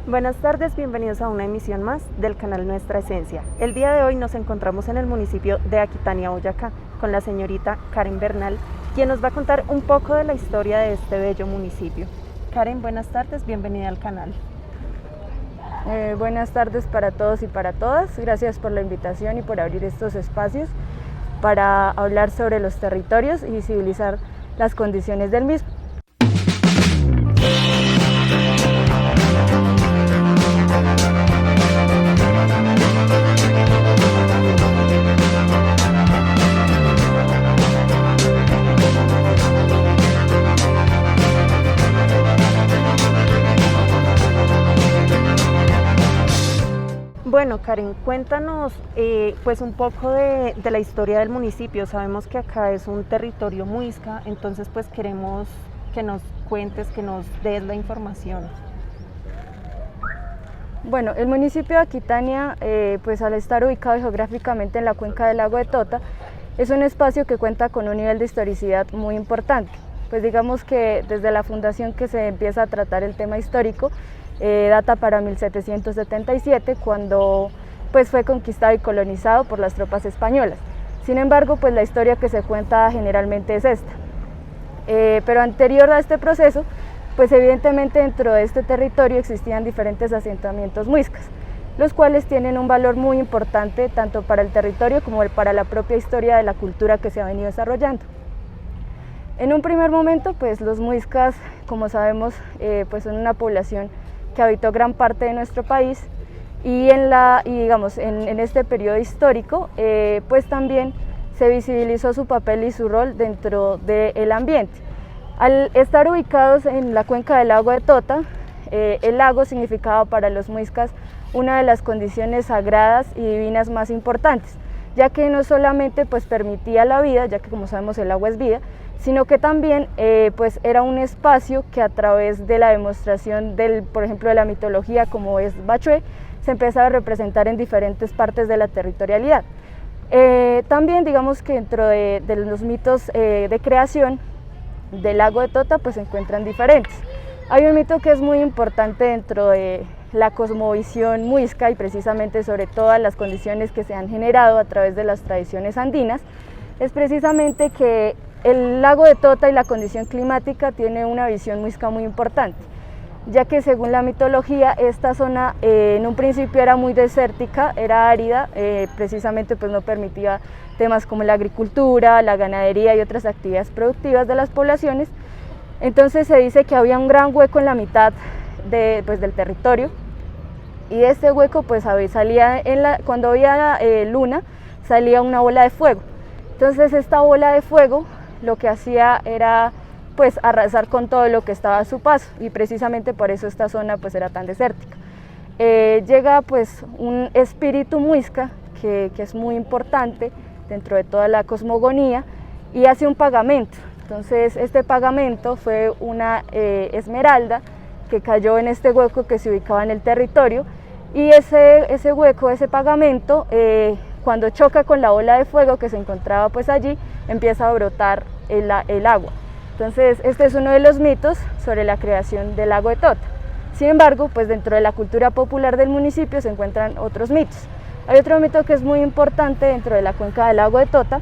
Buenas tardes, bienvenidos a una emisión más del canal Nuestra Esencia. El día de hoy nos encontramos en el municipio de Aquitania, Boyacá, con la señorita Karen Bernal, quien nos va a contar un poco de la historia de este bello municipio. Karen, buenas tardes, bienvenida al canal. Buenas tardes para todos y para todas. Gracias por la invitación y por abrir estos espacios para hablar sobre los territorios y visibilizar las condiciones del mismo. Bueno, Karen, cuéntanos pues un poco de la historia del municipio. Sabemos que acá es un territorio muisca, entonces pues queremos que nos cuentes, que nos des la información. Bueno, el municipio de Aquitania, pues al estar ubicado geográficamente en la cuenca del lago de Tota, es un espacio que cuenta con un nivel de historicidad muy importante. Pues digamos que desde la fundación que se empieza a tratar el tema histórico, data para 1777, cuando pues fue conquistado y colonizado por las tropas españolas. Sin embargo, pues la historia que se cuenta generalmente es esta. Pero anterior a este proceso, pues evidentemente dentro de este territorio existían diferentes asentamientos muiscas, los cuales tienen un valor muy importante tanto para el territorio como para la propia historia de la cultura que se ha venido desarrollando. En un primer momento, pues los muiscas, como sabemos, pues son una población que habitó gran parte de nuestro país y en este periodo histórico pues también se visibilizó su papel y su rol dentro del ambiente. Al estar ubicados en la cuenca del lago de Tota, el lago significaba para los muiscas una de las condiciones sagradas y divinas más importantes, ya que no solamente pues permitía la vida, ya que como sabemos el agua es vida, sino que también pues era un espacio que a través de la demostración por ejemplo de la mitología como es Bachué, se empezaba a representar en diferentes partes de la territorialidad. También digamos que dentro de los mitos de creación del lago de Tota pues se encuentran diferentes. Hay un mito que es muy importante dentro de la cosmovisión muisca y precisamente sobre todas las condiciones que se han generado a través de las tradiciones andinas, es precisamente que el lago de Tota y la condición climática tiene una visión muisca muy importante, ya que según la mitología esta zona en un principio era muy desértica, era árida, precisamente pues no permitía temas como la agricultura, la ganadería y otras actividades productivas de las poblaciones. Entonces se dice que había un gran hueco en la mitad del territorio y de este hueco pues salía cuando había luna salía una bola de fuego. Entonces esta bola de fuego lo que hacía era pues arrasar con todo lo que estaba a su paso y precisamente por eso esta zona pues era tan desértica. Llega pues un espíritu muisca que es muy importante dentro de toda la cosmogonía y hace un pagamento. Entonces este pagamento fue una esmeralda que cayó en este hueco que se ubicaba en el territorio y ese hueco, ese pagamento, cuando choca con la bola de fuego que se encontraba pues allí, empieza a brotar el agua. Entonces este es uno de los mitos sobre la creación del lago de Tota. Sin embargo, pues dentro de la cultura popular del municipio se encuentran otros mitos. Hay otro mito que es muy importante dentro de la cuenca del lago de Tota,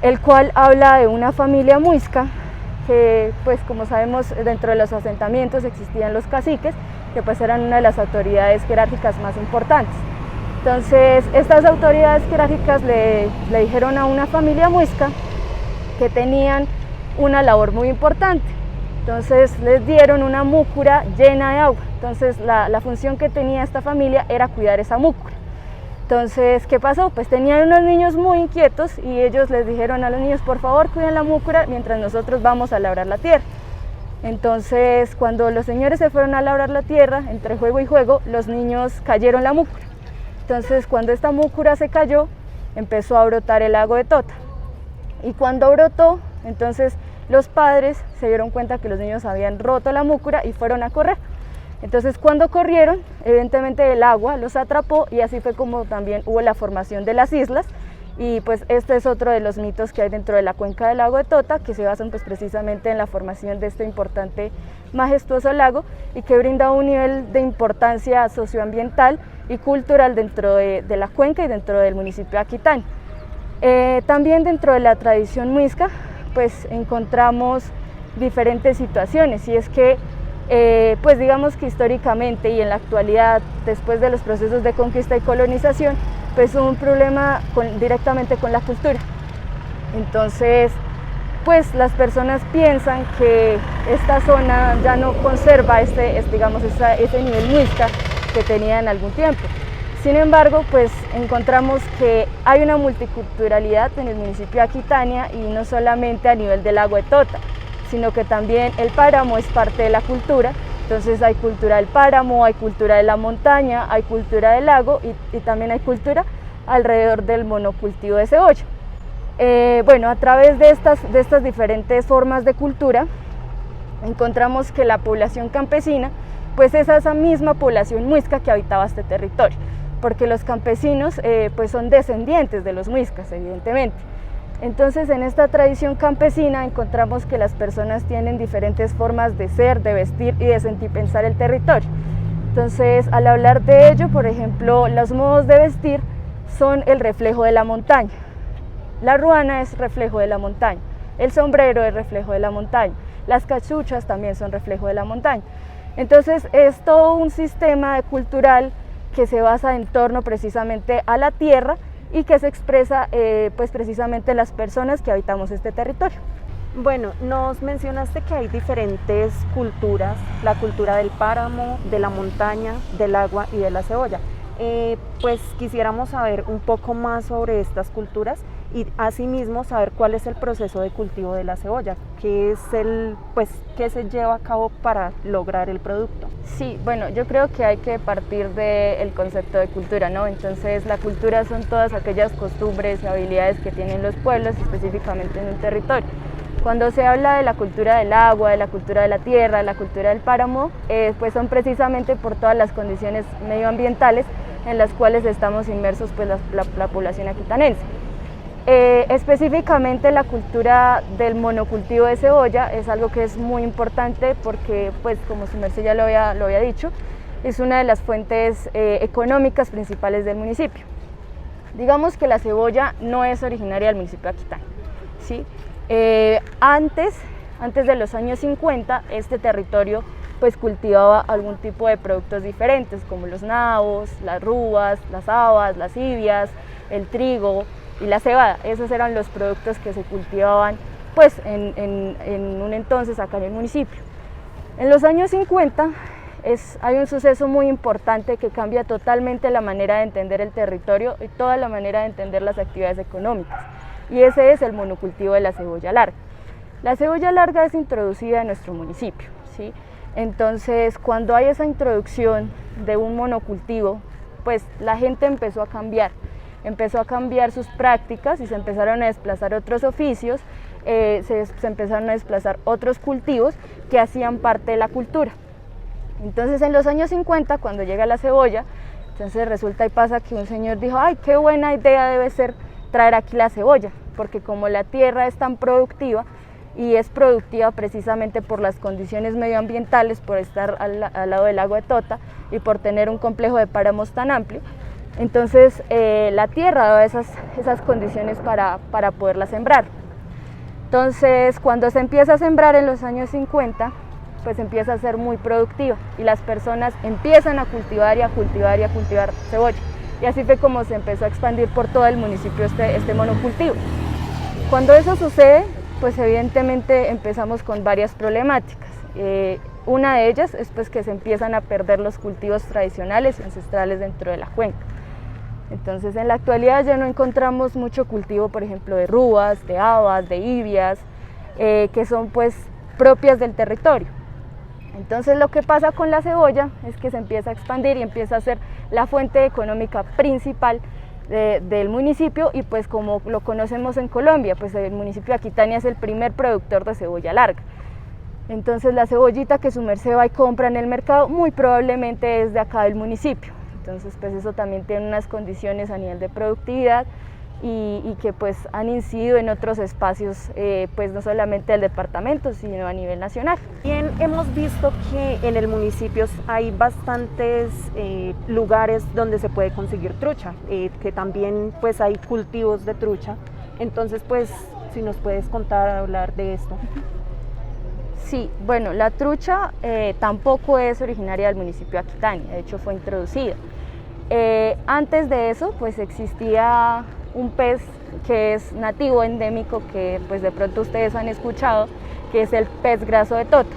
el cual habla de una familia muisca que pues como sabemos dentro de los asentamientos existían los caciques, que pues eran una de las autoridades jerárquicas más importantes. Entonces estas autoridades jerárquicas le dijeron a una familia muisca que tenían una labor muy importante. Entonces les dieron una múcura llena de agua. Entonces la función que tenía esta familia era cuidar esa múcura. Entonces, ¿qué pasó? Pues tenían unos niños muy inquietos y ellos les dijeron a los niños, por favor cuiden la múcura mientras nosotros vamos a labrar la tierra. Entonces cuando los señores se fueron a labrar la tierra, entre juego y juego, los niños cayeron la múcura. Entonces cuando esta múcura se cayó, empezó a brotar el lago de Tota. Y cuando brotó, entonces los padres se dieron cuenta que los niños habían roto la múcura y fueron a correr. Entonces cuando corrieron, evidentemente el agua los atrapó y así fue como también hubo la formación de las islas. Y pues este es otro de los mitos que hay dentro de la cuenca del lago de Tota, que se basan pues precisamente en la formación de este importante majestuoso lago y que brinda un nivel de importancia socioambiental y cultural dentro de la cuenca y dentro del municipio de Aquitania. También dentro de la tradición muisca pues encontramos diferentes situaciones, y es que pues digamos que históricamente y en la actualidad, después de los procesos de conquista y colonización, pues un problema directamente con la cultura. Entonces pues las personas piensan que esta zona ya no conserva ese nivel muisca que tenía en algún tiempo. Sin embargo, pues encontramos que hay una multiculturalidad en el municipio de Aquitania, y no solamente a nivel del lago de Tota, sino que también el páramo es parte de la cultura. Entonces hay cultura del páramo, hay cultura de la montaña, hay cultura del lago y también hay cultura alrededor del monocultivo de cebolla. Bueno, a través de estas diferentes formas de cultura encontramos que la población campesina pues es esa misma población muisca que habitaba este territorio, porque los campesinos pues son descendientes de los muiscas, evidentemente. Entonces, en esta tradición campesina encontramos que las personas tienen diferentes formas de ser, de vestir y de sentir pensar el territorio. Entonces, al hablar de ello, por ejemplo, los modos de vestir son el reflejo de la montaña. La ruana es reflejo de la montaña, el sombrero es reflejo de la montaña, las cachuchas también son reflejo de la montaña. Entonces, es todo un sistema cultural que se basa en torno precisamente a la tierra y que se expresa pues precisamente en las personas que habitamos este territorio. Bueno, nos mencionaste que hay diferentes culturas, la cultura del páramo, de la montaña, del agua y de la cebolla. Pues quisiéramos saber un poco más sobre estas culturas y asimismo saber cuál es el proceso de cultivo de la cebolla, qué se lleva a cabo para lograr el producto. Sí, bueno, yo creo que hay que partir del concepto de cultura, ¿no? Entonces la cultura son todas aquellas costumbres y habilidades que tienen los pueblos, específicamente en un territorio. Cuando se habla de la cultura del agua, de la cultura de la tierra, de la cultura del páramo, pues son precisamente por todas las condiciones medioambientales en las cuales estamos inmersos pues la población aquitanense. Específicamente la cultura del monocultivo de cebolla es algo que es muy importante porque, pues, como su merced ya lo había dicho, es una de las fuentes económicas principales del municipio. Digamos que la cebolla no es originaria del municipio de Aquitania, ¿sí? Antes de los años 50, este territorio pues cultivaba algún tipo de productos diferentes, como los nabos, las rúas, las habas, las ibias, el trigo y la cebada. Esos eran los productos que se cultivaban pues en un entonces acá en el municipio. En los años 50 hay un suceso muy importante que cambia totalmente la manera de entender el territorio y toda la manera de entender las actividades económicas, y ese es el monocultivo de la cebolla larga. La cebolla larga es introducida en nuestro municipio, ¿sí? Entonces, cuando hay esa introducción de un monocultivo, pues la gente empezó a cambiar sus prácticas y se empezaron a desplazar otros oficios, se empezaron a desplazar otros cultivos que hacían parte de la cultura. Entonces, en los años 50, cuando llega la cebolla, entonces resulta y pasa que un señor dijo: ¡ay, qué buena idea debe ser traer aquí la cebolla! Porque como la tierra es tan productiva, y es productiva precisamente por las condiciones medioambientales, por estar al lado del lago de Tota y por tener un complejo de páramos tan amplio, entonces la tierra daba esas condiciones para poderla sembrar. Entonces, cuando se empieza a sembrar en los años 50, pues empieza a ser muy productiva y las personas empiezan a cultivar y a cultivar y a cultivar cebolla. Y así fue como se empezó a expandir por todo el municipio este monocultivo. Cuando eso sucede, pues evidentemente empezamos con varias problemáticas. Una de ellas es pues que se empiezan a perder los cultivos tradicionales y ancestrales dentro de la cuenca. Entonces, en la actualidad ya no encontramos mucho cultivo, por ejemplo, de rúas, de habas, de ibias, que son pues propias del territorio. Entonces, lo que pasa con la cebolla es que se empieza a expandir y empieza a ser la fuente económica principal del municipio, y pues como lo conocemos en Colombia, pues el municipio de Aquitania es el primer productor de cebolla larga. Entonces, la cebollita que su merced va y compra en el mercado muy probablemente es de acá del municipio. Entonces, pues eso también tiene unas condiciones a nivel de productividad y que pues han incidido en otros espacios, pues no solamente del departamento, sino a nivel nacional. Bien, hemos visto que en el municipio hay bastantes lugares donde se puede conseguir trucha, que también pues hay cultivos de trucha. Entonces, pues, si nos puedes contar, hablar de esto. Sí, bueno, la trucha tampoco es originaria del municipio de Aquitania, de hecho fue introducida. Antes de eso, pues existía un pez que es nativo, endémico, que pues de pronto ustedes han escuchado, que es el pez graso de tota.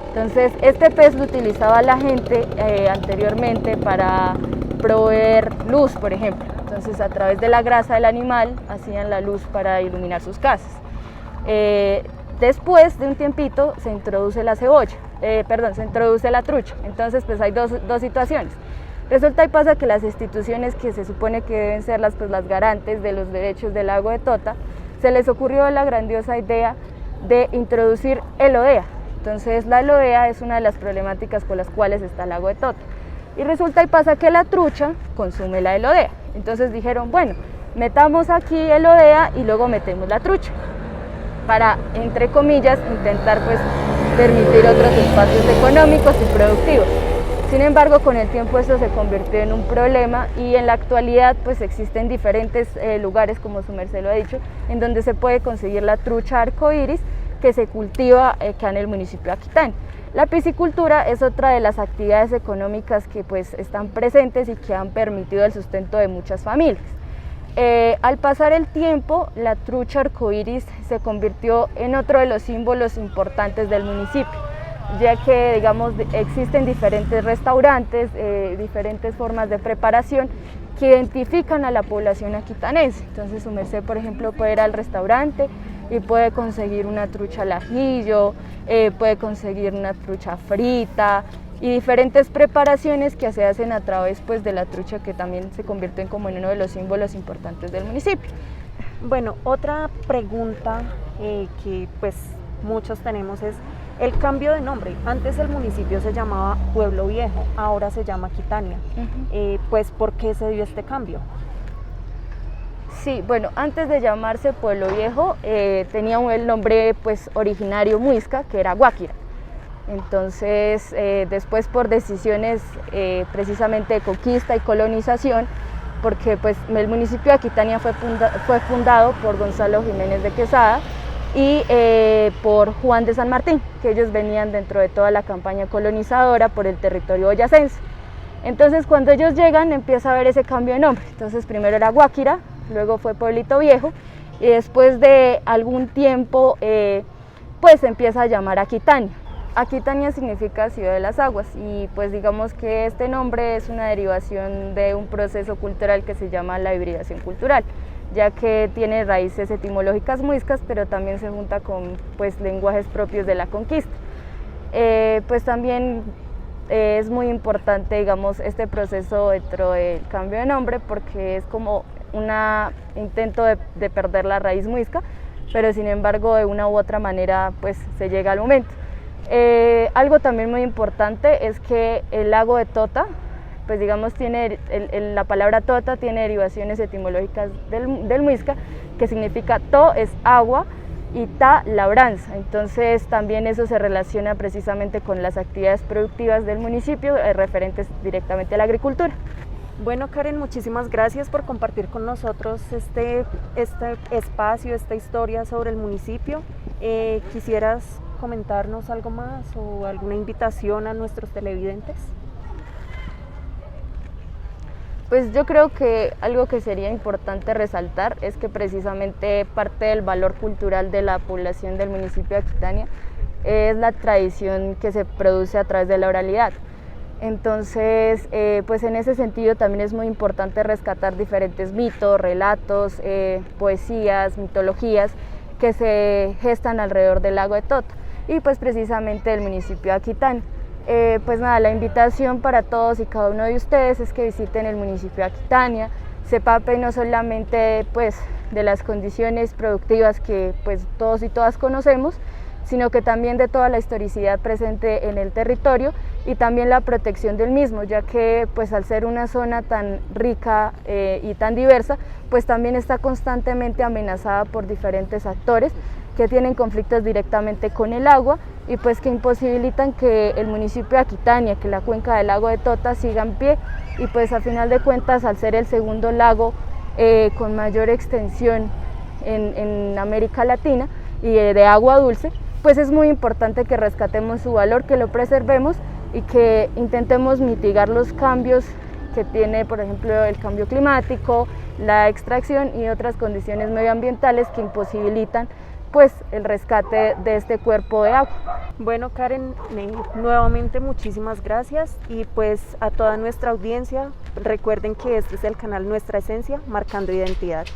Entonces, este pez lo utilizaba la gente anteriormente para proveer luz, por ejemplo. Entonces, a través de la grasa del animal hacían la luz para iluminar sus casas. Después de un tiempito se introduce la se introduce la trucha. Entonces, pues hay dos situaciones. Resulta y pasa que las instituciones que se supone que deben ser las garantes de los derechos del lago de Tota, se les ocurrió la grandiosa idea de introducir el ODEA. Entonces la ODEA es una de las problemáticas con las cuales está el lago de Tota. Y resulta y pasa que la trucha consume la ODEA. Entonces dijeron, bueno, metamos aquí el ODEA y luego metemos la trucha, para, entre comillas, intentar pues permitir otros espacios económicos y productivos. Sin embargo, con el tiempo esto se convirtió en un problema y en la actualidad pues existen diferentes lugares, como su merced lo ha dicho, en donde se puede conseguir la trucha arcoíris que se cultiva acá en el municipio de Aquitania. La piscicultura es otra de las actividades económicas que pues están presentes y que han permitido el sustento de muchas familias. Al pasar el tiempo, la trucha arcoíris se convirtió en otro de los símbolos importantes del municipio, ya que digamos existen diferentes restaurantes, diferentes formas de preparación que identifican a la población aquitanense. Entonces su merced, por ejemplo, puede ir al restaurante y puede conseguir una trucha al ajillo, puede conseguir una trucha frita y diferentes preparaciones que se hacen a través pues de la trucha, que también se convierte en como en uno de los símbolos importantes del municipio. Bueno, otra pregunta que pues muchos tenemos es el cambio de nombre. Antes el municipio se llamaba Pueblo Viejo, ahora se llama Aquitania. Pues, ¿por qué se dio este cambio? Sí, bueno, antes de llamarse Pueblo Viejo tenía el nombre pues originario muisca, que era Guáquira. Entonces, después por decisiones precisamente de conquista y colonización, porque pues el municipio de Aquitania fue fundado por Gonzalo Jiménez de Quesada y por Juan de San Martín, que ellos venían dentro de toda la campaña colonizadora por el territorio boyacense. Entonces, cuando ellos llegan, empieza a haber ese cambio de nombre. Entonces, primero era Guáquira, luego fue Pueblito Viejo, y después de algún tiempo, pues se empieza a llamar Aquitania. Aquitania significa ciudad de las aguas, y pues digamos que este nombre es una derivación de un proceso cultural que se llama la hibridación cultural, ya que tiene raíces etimológicas muiscas, pero también se junta con pues lenguajes propios de la conquista. Pues también es muy importante, digamos, este proceso dentro del cambio de nombre, porque es como un intento de perder la raíz muisca, pero sin embargo de una u otra manera pues se llega al momento. Algo también muy importante es que el lago de Tota, pues digamos tiene la palabra Tota tiene derivaciones etimológicas del muisca, que significa to es agua y ta labranza. Entonces también eso se relaciona precisamente con las actividades productivas del municipio referentes directamente a la agricultura. Bueno, Karen, muchísimas gracias por compartir con nosotros este espacio, esta historia sobre el municipio. ¿Quisieras comentarnos algo más o alguna invitación a nuestros televidentes? Pues yo creo que algo que sería importante resaltar es que precisamente parte del valor cultural de la población del municipio de Aquitania es la tradición que se produce a través de la oralidad. Entonces, pues en ese sentido también es muy importante rescatar diferentes mitos, relatos, poesías, mitologías que se gestan alrededor del lago de Tota y pues precisamente del municipio de Aquitania. Pues nada, la invitación para todos y cada uno de ustedes es que visiten el municipio de Aquitania, se empapen no solamente pues de las condiciones productivas que pues todos y todas conocemos, sino que también de toda la historicidad presente en el territorio y también la protección del mismo, ya que pues al ser una zona tan rica y tan diversa, pues también está constantemente amenazada por diferentes actores que tienen conflictos directamente con el agua y pues que imposibilitan que el municipio de Aquitania, que la cuenca del lago de Tota siga en pie, y pues a final de cuentas, al ser el segundo lago con mayor extensión en América Latina y de agua dulce, pues es muy importante que rescatemos su valor, que lo preservemos y que intentemos mitigar los cambios que tiene, por ejemplo, el cambio climático, la extracción y otras condiciones medioambientales que imposibilitan pues el rescate de este cuerpo de agua. Bueno, Karen, nuevamente muchísimas gracias y pues a toda nuestra audiencia, recuerden que este es el canal Nuestra Esencia, marcando identidad.